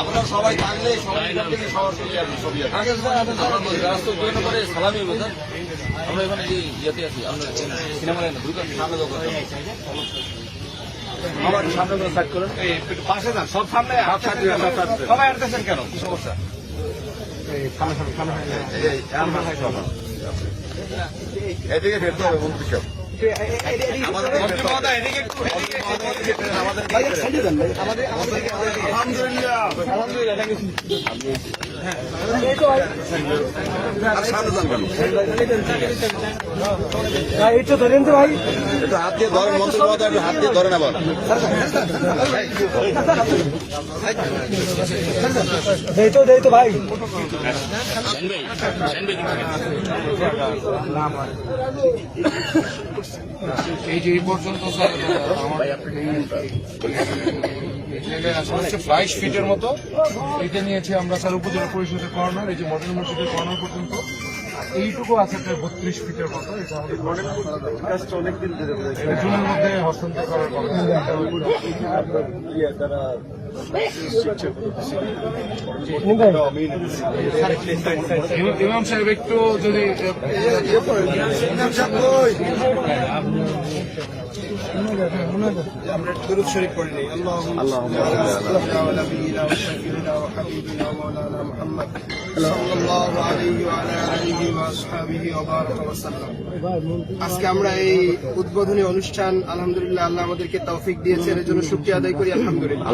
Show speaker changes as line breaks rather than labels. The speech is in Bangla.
আমরা সবাই থাকলে সবাই সবার ছবি রাস্তা করে সালামি হবে স্যার। আমরা এখানে যে ইয়েতে আছি আমরা সিনেমা লাইনে ঢুকে সামনে দোকান আমার সামনে সাইড করেন পাশে যান সব সামনে সবাই আনতেছেন কেন কি সমস্যা? এদিকে ফেরতে হবে মন্ত্রী সব
একটু ধরেন তো ভাই,
একটু হাত দিয়ে ধরেন মন্ত্রী মহোদয়, একটু হাত দিয়ে ধরেন আবার।
দেই তো ভাই।
এই যে এই পর্যন্ত স্যার হচ্ছে 22 ফিটের মতো এটা নিয়েছি আমরা স্যার উপজেলা পরিষদের কর্নার, এই যে মডেল মসজিদের কর্নার পর্যন্ত। এইটুকু আছে 32 ফিটের মতো। এটা অনেকদিন জুনের মধ্যে হস্তান্তর করার কথা। ইমাম সাহেব একটু যদি
আমরা দুরূদ শরীফ পড়ে নেই। আল্লাহুম্মা আজকে আমরা এই উদ্বোধনী অনুষ্ঠান আলহামদুলিল্লাহ আল্লাহ আমাদেরকে তৌফিক দিয়েছেন, এর জন্য শুকরিয়া আদায় করি আলহামদুলিল্লাহ।